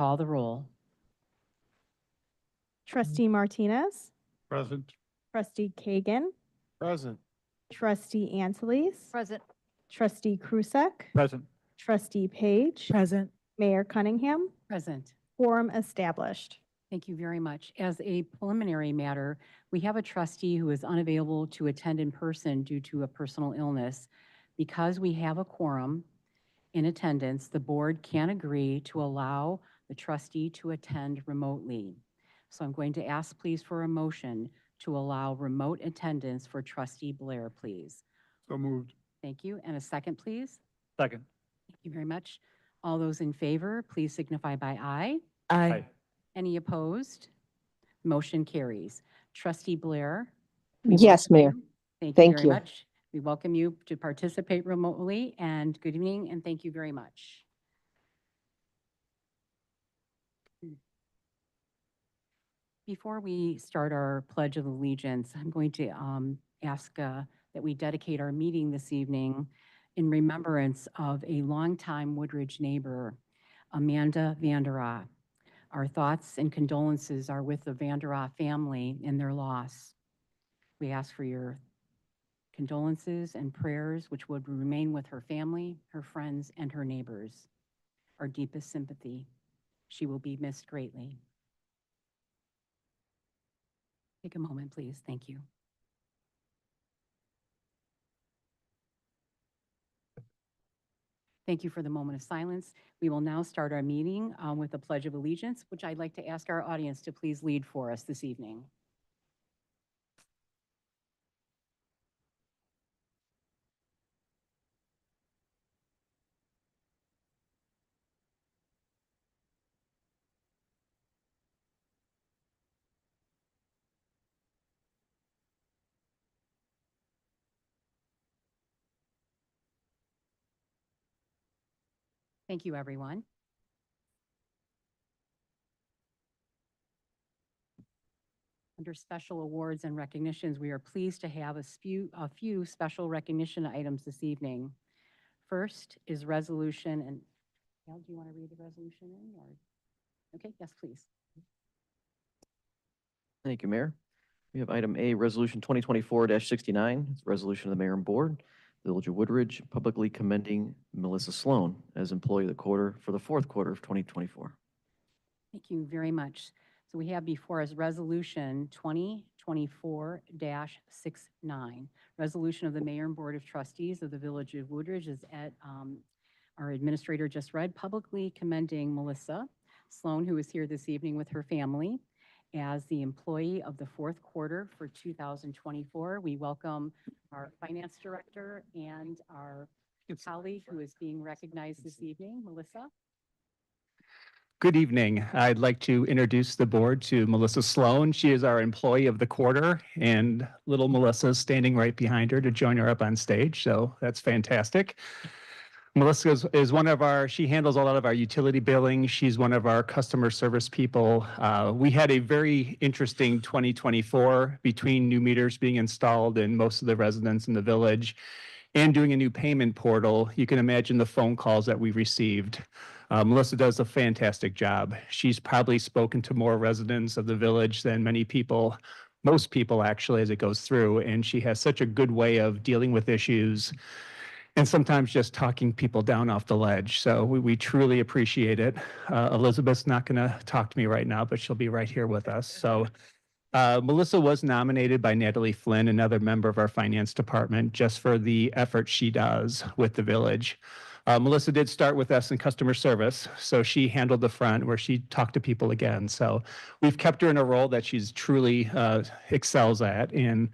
call the roll. Trustee Martinez, Present. Trustee Kagan, Present. Trustee Angeles, Present. Trustee Krusek, Present. Trustee Page, Present. Mayor Cunningham, Present. quorum established. Thank you very much. As a preliminary matter, we have a trustee who is unavailable to attend in person due to a personal illness. Because we have a quorum in attendance, the board can agree to allow the trustee to attend remotely. So I'm going to ask, please, for a motion to allow remote attendance for Trustee Blair, please. So moved. Thank you. And a second, please. Second. Thank you very much. All those in favor, please signify by aye. Aye. Any opposed? Motion carries. Trustee Blair? Yes, Mayor. Thank you Thank very you. much. We welcome you to participate remotely, and good evening, and thank you very much. Before we start our Pledge of Allegiance, I'm going to ask that we dedicate our meeting this evening in remembrance of a longtime Woodridge neighbor, Amanda Vandera. Our thoughts and condolences are with the Vandera family in their loss. We ask for your condolences and prayers, which would remain with her family, her friends, and her neighbors. Our deepest sympathy. She will be missed greatly. Take a moment, please. Thank you. Thank you for the moment of silence. We will now start our meeting with the Pledge of Allegiance, which I'd like to ask our audience to please lead for us this evening. Thank you, everyone. Under special awards and recognitions, we are pleased to have a few special recognition items this evening. First is resolution, and Al, do you want to read the resolution in, or? Okay, yes, please. Thank you, Mayor. We have item A, Resolution 2024-69. It's a resolution of the Mayor and Board, Village of Woodridge, publicly commending Melissa Sloan as Employee of the Quarter for the fourth quarter of 2024. Thank you very much. So we have before us Resolution 2024-69. Resolution of the Mayor and Board of Trustees of the Village of Woodridge, is at our administrator just read, publicly commending Melissa Sloan, who is here this evening with her family, as the employee of the fourth quarter for 2024. We welcome our finance director and our colleague who is being recognized this evening, Melissa. Good evening. I'd like to introduce the board to Melissa Sloan. She is our employee of the quarter, and little Melissa is standing right behind her to join her up on stage, so that's fantastic. Melissa is one of our, she handles a lot of our utility billing. She's one of our customer service people. We had a very interesting 2024 between new meters being installed in most of the residents in the village and doing a new payment portal. You can imagine the phone calls that we received. Melissa does a fantastic job. She's probably spoken to more residents of the village than many people, most people actually, as it goes through. And she has such a good way of dealing with issues and sometimes just talking people down off the ledge. So we truly appreciate it. Elizabeth's not going to talk to me right now, but she'll be right here with us. So Melissa was nominated by Natalie Flynn, another member of our finance department, just for the effort she does with the village. Melissa did start with us in customer service, so she handled the front where she talked to people again. So we've kept her in a role that she's truly excels at and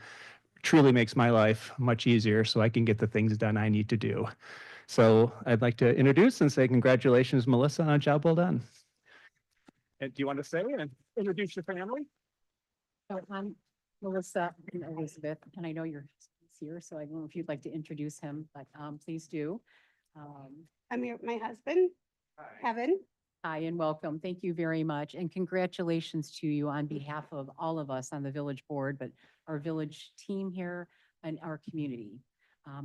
truly makes my life much easier so I can get the things done I need to do. So I'd like to introduce and say congratulations, Melissa, on a job well done. And do you want to say and introduce your family? So I'm Melissa and Elizabeth, and I know you're here, so I don't know if you'd like to introduce him, but please do. I'm here with my husband, Kevin. Hi, and welcome. Thank you very much. And congratulations to you on behalf of all of us on the village board, but our village team here and our community.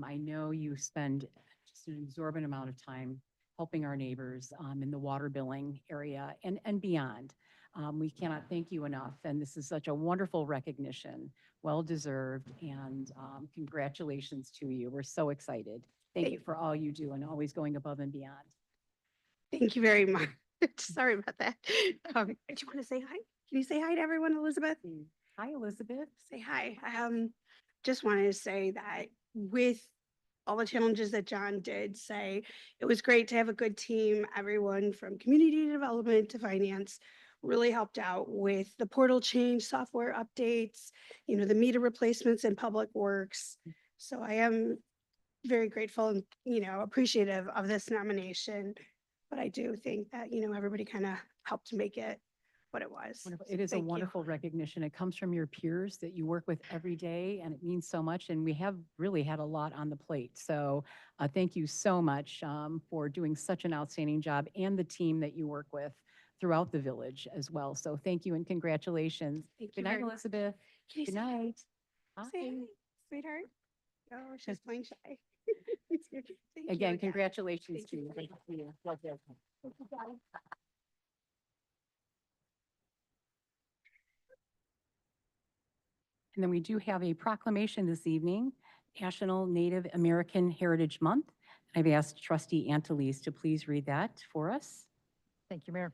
I know you spend just an exorbitant amount of time helping our neighbors in the water billing area and beyond. We cannot thank you enough, and this is such a wonderful recognition, well-deserved, and congratulations to you. We're so excited. Thank you for all you do and always going above and beyond. Thank you very much. Sorry about that. Do you want to say hi? Can you say hi to everyone, Elizabeth? Hi, Elizabeth. Say hi. Just wanted to say that with all the challenges that John did say, it was great to have a good team. Everyone from community development to finance really helped out with the portal change, software updates, the meter replacements in Public Works. So I am very grateful and, appreciative of this nomination. But I do think that, everybody kind of helped make it what it was. Wonderful. So It is a thank you. wonderful recognition. It comes from your peers that you work with every day, and it means so much. And we have really had a lot on the plate. So thank you so much for doing such an outstanding job, and the team that you work with throughout the village as well. So thank you and congratulations. Thank you Good night, very much. Elizabeth. Can you Good say hi? night. Say Bye. hi, sweetheart. Oh, she's playing shy. Thank you Again, congratulations Thank to you. you. Great to see you. Love you. And then we do have a proclamation this evening, National Native American Heritage Month. I've asked Trustee Anteles to please read that for us. Thank you, Mayor.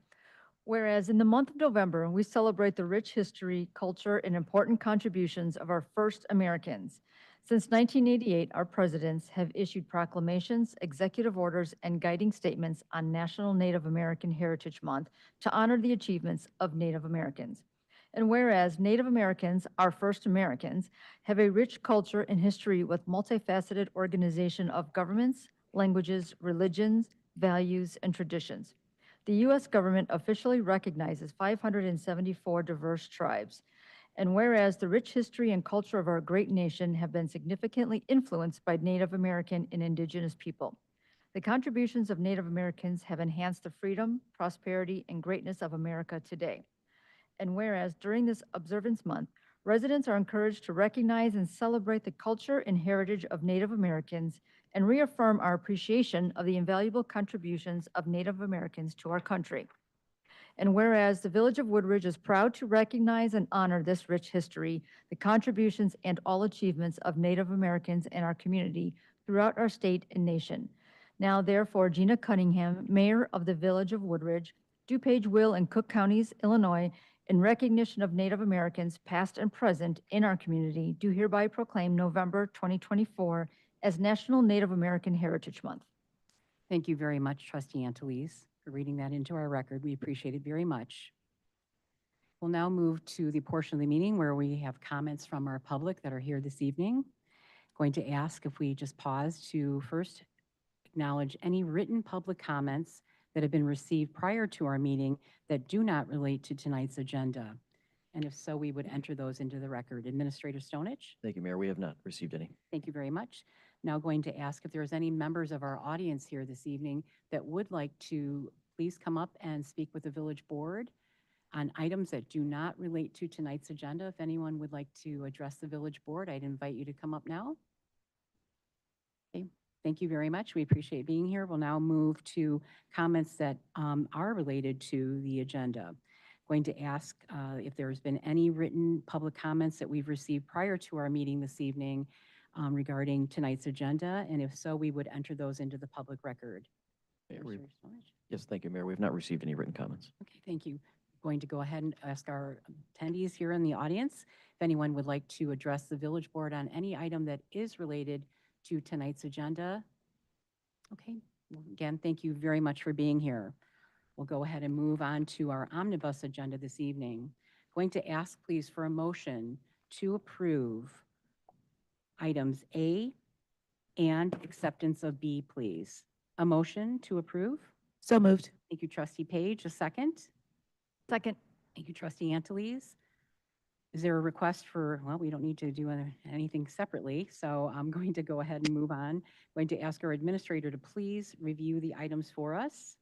Whereas in the month of November, we celebrate the rich history, culture, and important contributions of our first Americans. Since 1988, our presidents have issued proclamations, executive orders, and guiding statements on National Native American Heritage Month to honor the achievements of Native Americans. And whereas Native Americans, our first Americans, have a rich culture and history with multifaceted organization of governments, languages, religions, values, and traditions. The U.S. government officially recognizes 574 diverse tribes. And whereas the rich history and culture of our great nation have been significantly influenced by Native American and Indigenous people, the contributions of Native Americans have enhanced the freedom, prosperity, and greatness of America today. And whereas during this observance month, residents are encouraged to recognize and celebrate the culture and heritage of Native Americans and reaffirm our appreciation of the invaluable contributions of Native Americans to our country. And whereas the Village of Woodridge is proud to recognize and honor this rich history, the contributions and all achievements of Native Americans in our community throughout our state and nation. Now therefore, Gina Cunningham, Mayor of the Village of Woodridge, DuPage, Will, and Cook Counties, Illinois, in recognition of Native Americans past and present in our community, do hereby proclaim November 2024 as National Native American Heritage Month. Thank you very much, Trustee Anteles, for reading that into our record. We appreciate it very much. We'll now move to the portion of the meeting where we have comments from our public that are here this evening. Going to ask if we just pause to first acknowledge any written public comments that have been received prior to our meeting that do not relate to tonight's agenda. And if so, we would enter those into the record. Administrator Stonich? Thank you, Mayor. We have not received any. Thank you very much. Now going to ask if there's any members of our audience here this evening that would like to please come up and speak with the village board on items that do not relate to tonight's agenda. If anyone would like to address the village board, I'd invite you to come up now. Okay, thank you very much. We appreciate being here. We'll now move to comments that are related to the agenda. Going to ask if there's been any written public comments that we've received prior to our meeting this evening regarding tonight's agenda, and if so, we would enter those into the public record. Mayor, Commissioner Stonich? Yes, thank you, Mayor. We have not received any written comments. Okay, thank you. Going to go ahead and ask our attendees here in the audience if anyone would like to address the village board on any item that is related to tonight's agenda. Okay, well, again, thank you very much for being here. We'll go ahead and move on to our omnibus agenda this evening. Going to ask, please, for a motion to approve items A and acceptance of B, please. A motion to approve? So moved. Thank you, Trustee Page. A second? Second. Thank you, Trustee Anteles. Is there a request for, well, we don't need to do anything separately, so I'm going to go ahead and move on. Going to ask our administrator to please review the items for us.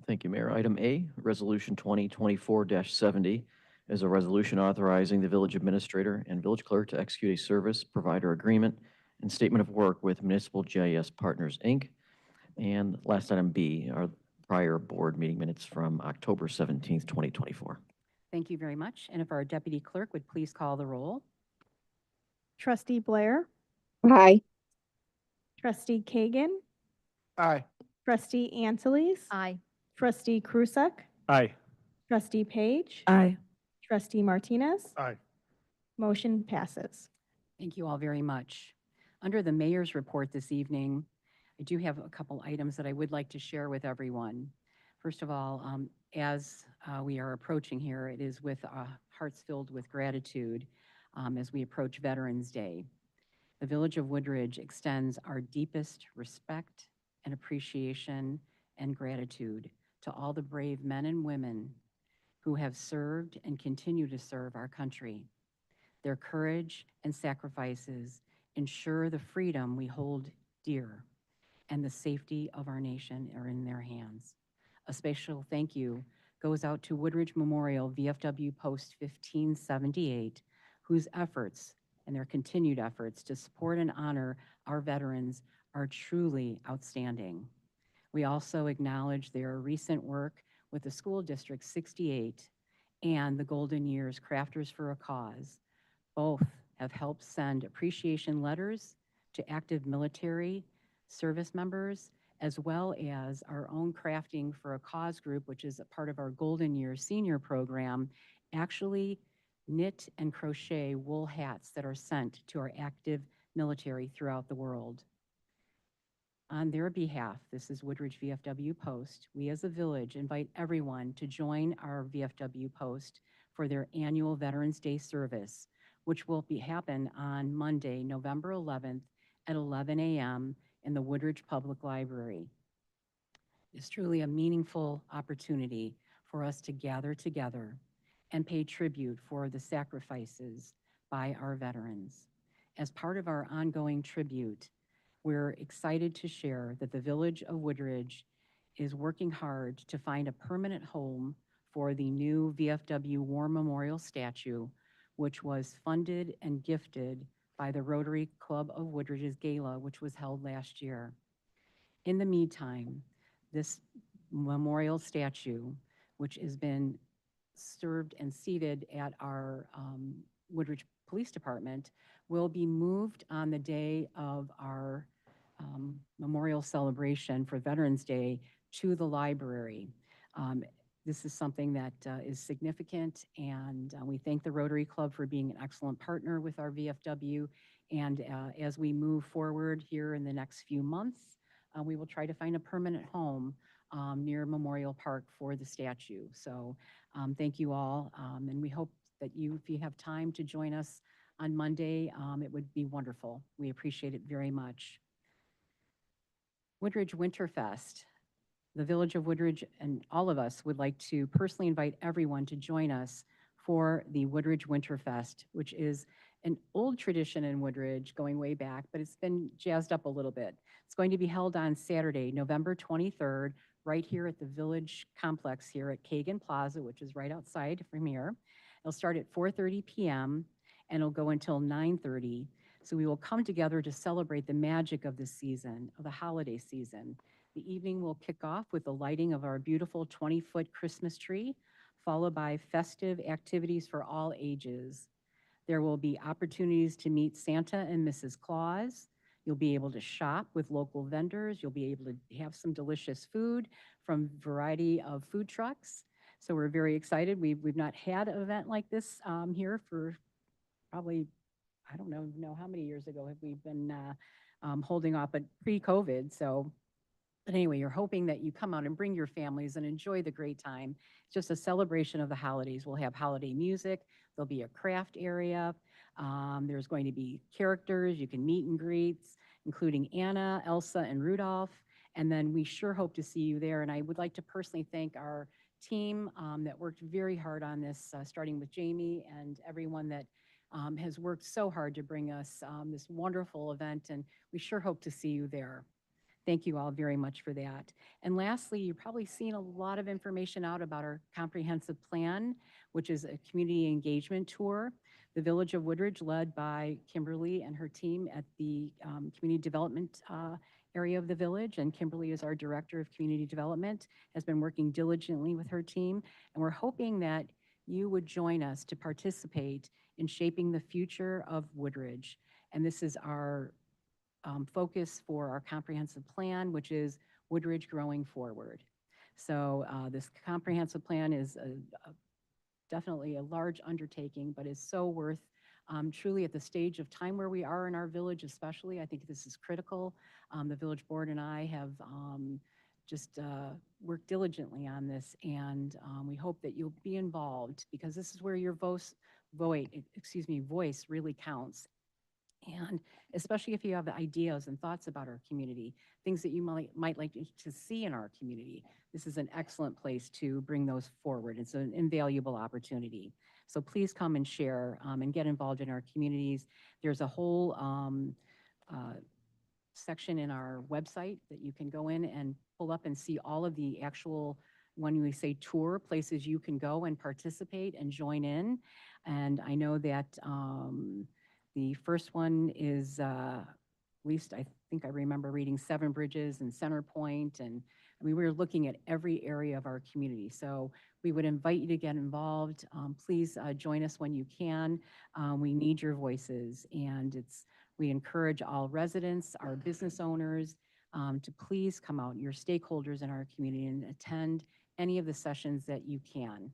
Thank you, Mayor. Item A, Resolution 2024-70 is a resolution authorizing the village administrator and village clerk to execute a service provider agreement and statement of work with Municipal GIS Partners, Inc. And last item B are prior board meeting minutes from October 17th, 2024. Thank you very much. And if our deputy clerk would please call the roll. Trustee Blair, Aye. Trustee Kagan, Aye. Trustee Angeles, Aye. Trustee Krusek, Aye. Trustee Page, Aye. Trustee Martinez. Aye. Motion passes. Thank you all very much. Under the mayor's report this evening, I do have a couple items that I would like to share with everyone. First of all, as we are approaching here, it is with hearts filled with gratitude as we approach Veterans Day. The Village of Woodridge extends our deepest respect and appreciation and gratitude to all the brave men and women who have served and continue to serve our country. Their courage and sacrifices ensure the freedom we hold dear and the safety of our nation are in their hands. A special thank you goes out to Woodridge Memorial VFW Post 1578, whose efforts and their continued efforts to support and honor our veterans are truly outstanding. We also acknowledge their recent work with the School District 68 and the Golden Years Crafters for a Cause. Both have helped send appreciation letters to active military service members, as well as our own Crafting for a Cause group, which is a part of our Golden Years Senior Program, actually knit and crochet wool hats that are sent to our active military throughout the world. On their behalf, this is Woodridge VFW Post. We as a village invite everyone to join our VFW Post for their annual Veterans Day service, which will happen on Monday, November 11th at 11 a.m. in the Woodridge Public Library. It's truly a meaningful opportunity for us to gather together and pay tribute for the sacrifices by our veterans. As part of our ongoing tribute, we're excited to share that the Village of Woodridge is working hard to find a permanent home for the new VFW War Memorial statue, which was funded and gifted by the Rotary Club of Woodridge's Gala, which was held last year. In the meantime, this memorial statue, which has been served and seated at our Woodridge Police Department, will be moved on the day of our memorial celebration for Veterans Day to the library. This is something that is significant, and we thank the Rotary Club for being an excellent partner with our VFW. And as we move forward here in the next few months, we will try to find a permanent home near Memorial Park for the statue. So thank you all, and we hope that if you have time to join us on Monday, it would be wonderful. We appreciate it very much. Woodridge Winterfest. The Village of Woodridge and all of us would like to personally invite everyone to join us for the Woodridge Winterfest, which is an old tradition in Woodridge going way back, but it's been jazzed up a little bit. It's going to be held on Saturday, November 23rd, right here at the Village Complex here at Kagan Plaza, which is right outside from here. It'll start at 4:30 p.m. and it'll go until 9:30. So we will come together to celebrate the magic of this season, of the holiday season. The evening will kick off with the lighting of our beautiful 20-foot Christmas tree, followed by festive activities for all ages. There will be opportunities to meet Santa and Mrs. Claus. You'll be able to shop with local vendors. You'll be able to have some delicious food from a variety of food trucks. So we're very excited. We've not had an event like this here for probably, I don't know how many years ago have we been holding off, but pre-COVID. So but anyway, you're hoping that you come out and bring your families and enjoy the great time. It's just a celebration of the holidays. We'll have holiday music. There'll be a craft area. There's going to be characters. You can meet and greets, including Anna, Elsa, and Rudolph. And then we sure hope to see you there. And I would like to personally thank our team that worked very hard on this, starting with Jamie and everyone that has worked so hard to bring us this wonderful event. And we sure hope to see you there. Thank you all very much for that. And lastly, you've probably seen a lot of information out about our comprehensive plan, which is a community engagement tour. The Village of Woodridge, led by Kimberly and her team at the community development area of the village, and Kimberly is our Director of Community Development, has been working diligently with her team, and we're hoping that you would join us to participate in shaping the future of Woodridge. And this is our focus for our comprehensive plan, which is Woodridge Growing Forward. So this comprehensive plan is definitely a large undertaking, but is so worth truly at the stage of time where we are in our village especially. I think this is critical. The village board and I have just worked diligently on this, and we hope that you'll be involved because this is where your voice really counts. And especially if you have ideas and thoughts about our community, things that you might like to see in our community, this is an excellent place to bring those forward. It's an invaluable opportunity. So please come and share and get involved in our communities. There's a whole section in our website that you can go in and pull up and see all of the actual, when we say tour, places you can go and participate and join in. And I know that the first one is, at least I think I remember reading Seven Bridges and Center Point, and I mean, we're looking at every area of our community. So we would invite you to get involved. Please join us when you can. We need your voices, and we encourage all residents, our business owners, to please come out, your stakeholders in our community, and attend any of the sessions that you can.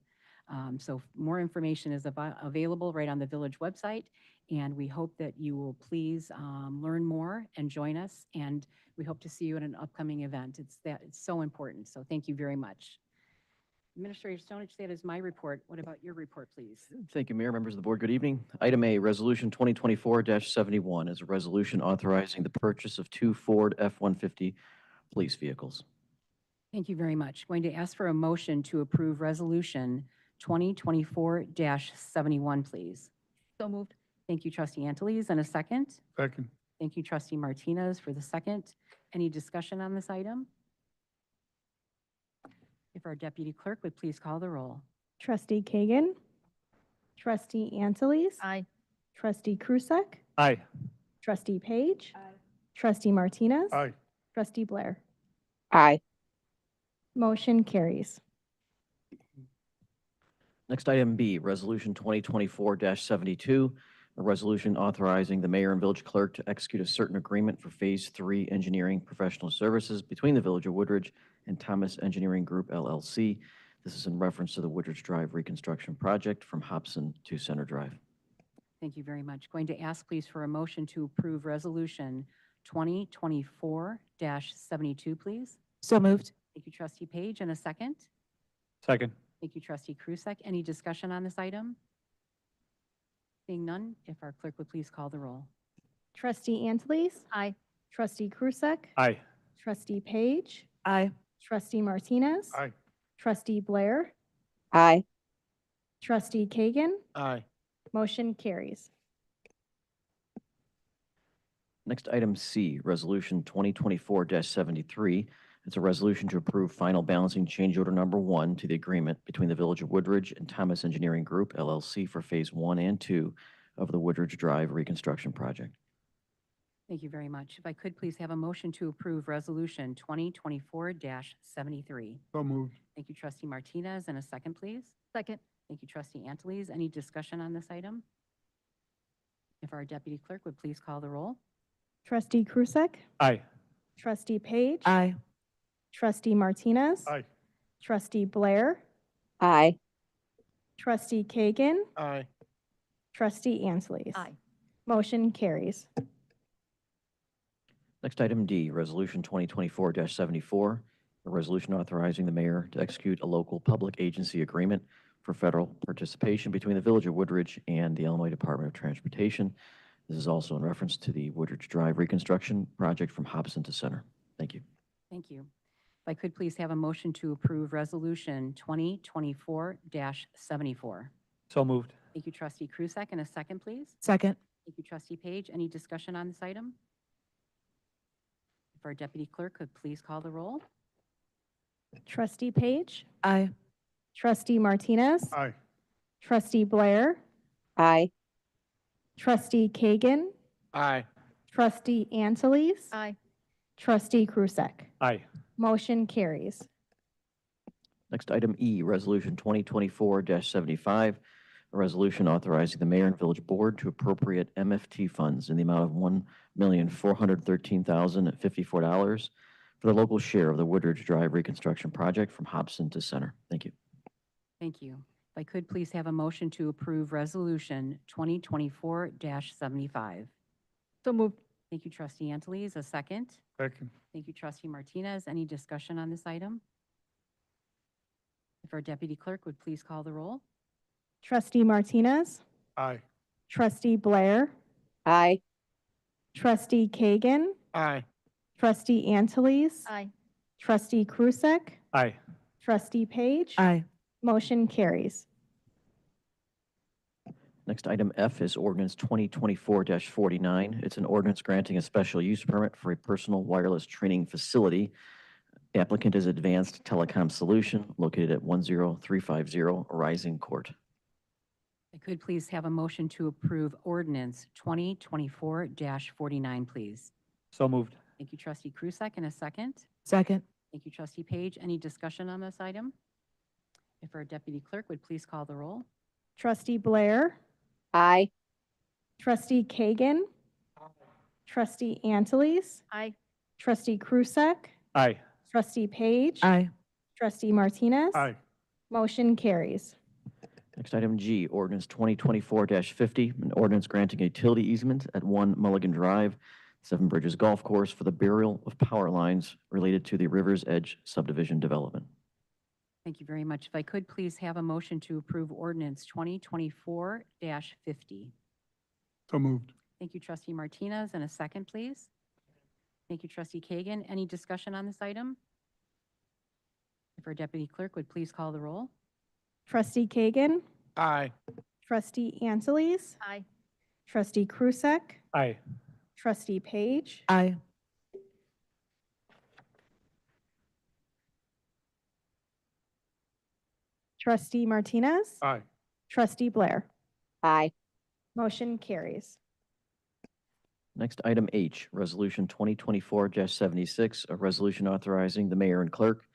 So more information is available right on the village website, and we hope that you will please learn more and join us, and we hope to see you at an upcoming event. It's so important, so thank you very much. Administrator Stonich, that is my report. What about your report, please? Thank you, Mayor. Members of the board, good evening. Item A, Resolution 2024-71 is a resolution authorizing the purchase of 2 Ford F-150 police vehicles. Thank you very much. Going to ask for a motion to approve Resolution 2024-71, please. So moved. Thank you, Trustee Anteles, and a second. Second. Thank you, Trustee Martinez, for the second. Any discussion on this item? If our deputy clerk would please call the roll. Trustee Kagan. Trustee Anteles. Aye. Trustee Krusek. Aye. Trustee Page. Trustee Martinez. Aye. Trustee Blair. Aye. Motion carries. Next, item B, Resolution 2024-72, a resolution authorizing the mayor and village clerk to execute a certain agreement for Phase 3 engineering professional services between the Village of Woodridge and Thomas Engineering Group, LLC. This is in reference to the Woodridge Drive reconstruction project from Hobson to Center Drive. Thank you very much. Going to ask, please, for a motion to approve Resolution 2024-72, please. So moved. Thank you, Trustee Page, and a second. Second. Thank you, Trustee Krusek. Any discussion on this item? Seeing none, if our clerk would please call the roll. Trustee Anteles. Aye. Trustee Krusek. Aye. Trustee Page. Aye. Trustee Martinez. Aye. Trustee Blair. Aye. Trustee Kagan. Aye. Motion carries. Next, item C, Resolution 2024-73. It's a resolution to approve final balancing change order number 1 to the agreement between the Village of Woodridge and Thomas Engineering Group, LLC for Phase 1 and 2 of the Woodridge Drive reconstruction project. Thank you very much. If I could please have a motion to approve Resolution 2024-73. So moved. Thank you, Trustee Martinez, and a second, please. Second. Thank you, Trustee Anteles. Any discussion on this item? If our deputy clerk would please call the roll. Trustee Krusek. Aye. Trustee Page. Aye. Trustee Martinez. Aye. Trustee Blair. Aye. Trustee Kagan. Aye. Trustee Anteles. Aye. Motion carries. Next, item D, Resolution 2024-74, a resolution authorizing the mayor to execute a local public agency agreement for federal participation between the Village of Woodridge and the Illinois Department of Transportation. This is also in reference to the Woodridge Drive reconstruction project from Hobson to Center. Thank you. Thank you. If I could please have a motion to approve Resolution 2024-74. So moved. Thank you, Trustee Krusek, and a second, please. Second. Thank you, Trustee Page. Any discussion on this item? If our deputy clerk could please call the roll. Trustee Page. Aye. Trustee Martinez. Aye. Trustee Blair. Aye. Trustee Kagan. Aye. Trustee Anteles. Aye. Trustee Krusek. Aye. Motion carries. Next, item E, Resolution 2024-75, a resolution authorizing the mayor and village board to appropriate MFT funds in the amount of $1,413,054 for the local share of the Woodridge Drive reconstruction project from Hobson to Center. Thank you. Thank you. If I could please have a motion to approve Resolution 2024-75. So moved. Thank you, Trustee Angeles. A second. Second. Thank you, Trustee Martinez. Any discussion on this item? If our deputy clerk would please call the roll. Trustee Martinez. Aye. Trustee Blair. Aye. Trustee Kagan. Aye. Trustee Angeles. Aye. Trustee Krusek. Aye. Trustee Page. Aye. Motion carries. Next, item F is ordinance 2024-49. It's an ordinance granting a special use permit for a personal wireless training facility. Applicant is Advanced Telecom Solution located at 10350 Rising Court. I could please have a motion to approve ordinance 2024-49, please. So moved. Thank you, Trustee Krusek. And a second. Second. Thank you, Trustee Page. Any discussion on this item? If our deputy clerk would please call the roll. Trustee Blair. Aye. Trustee Kagan. Trustee Angeles. Aye. Trustee Krusek. Aye. Trustee Page. Aye. Trustee Martinez. Aye. Motion carries. Next, item G, ordinance 2024-50, an ordinance granting a utility easement at 1 Mulligan Drive, Seven Bridges Golf Course for the burial of power lines related to the River's Edge subdivision development. Thank you very much. If I could please have a motion to approve ordinance 2024-50. So moved. Thank you, Trustee Martinez. And a second, please. Thank you, Trustee Kagan. Any discussion on this item? If our deputy clerk would please call the roll. Trustee Kagan. Aye. Trustee Angeles. Aye. Trustee Krusek. Aye. Trustee Page. Aye. Trustee Martinez. Aye. Trustee Blair. Aye. Motion carries. Next, item H, resolution 2024-76, a resolution authorizing the mayor and clerk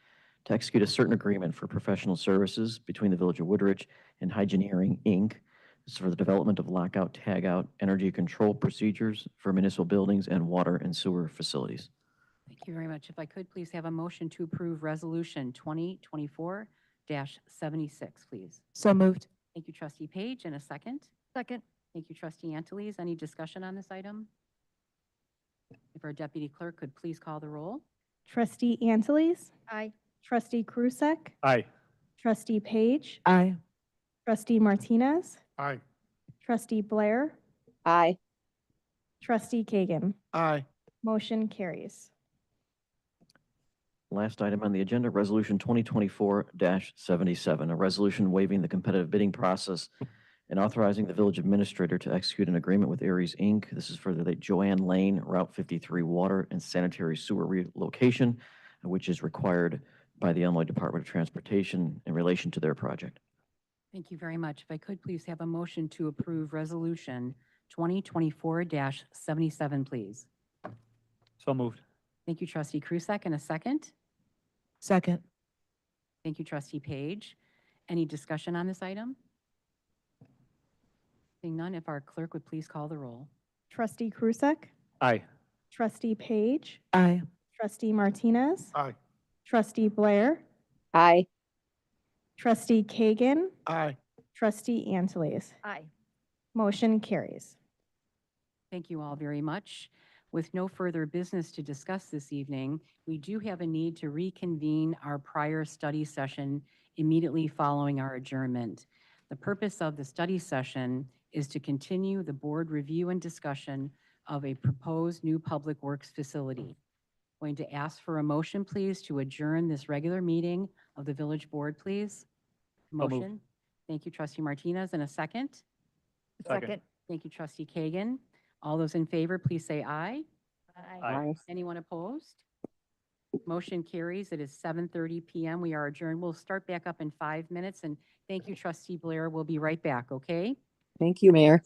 to execute a certain agreement for professional services between the Village of Woodridge and Hygieneering, Inc. This is for the development of lockout, tagout, energy control procedures for municipal buildings and water and sewer facilities. Thank you very much. If I could please have a motion to approve resolution 2024-76, please. So moved. Thank you, Trustee Page. And a second. Second. Thank you, Trustee Angeles. Any discussion on this item? If our deputy clerk could please call the roll. Trustee Angeles. Aye. Trustee Krusek. Aye. Trustee Page. Aye. Trustee Martinez. Aye. Trustee Blair. Aye. Trustee Kagan. Aye. Motion carries. Last item on the agenda, resolution 2024-77, a resolution waiving the competitive bidding process and authorizing the village administrator to execute an agreement with Aries, Inc. This is for the Joanne Lane Route 53 water and sanitary sewer relocation, which is required by the Illinois Department of Transportation in relation to their project. Thank you very much. If I could please have a motion to approve resolution 2024-77, please. So moved. Thank you, Trustee Krusek. And a second. Second. Thank you, Trustee Page. Any discussion on this item? Seeing none, if our clerk would please call the roll. Trustee Krusek. Aye. Trustee Page. Aye. Trustee Martinez. Aye. Trustee Blair. Aye. Trustee Kagan. Aye. Trustee Angeles. Aye. Motion carries. Thank you all very much. With no further business to discuss this evening, we do have a need to reconvene our prior study session immediately following our adjournment. The purpose of the study session is to continue the board review and discussion of a proposed new public works facility. Going to ask for a motion, please, to adjourn this regular meeting of the village board, please. moved. Motion. Thank you, Trustee Martinez. And a second. Second. Thank you, Trustee Kagan. All those in favor, please say aye. Aye. Anyone opposed? Motion carries. It is 7:30 PM. We are adjourned. We'll start back up in 5 minutes. And thank you, Trustee Blair. We'll be right back, okay? Thank you, Mayor.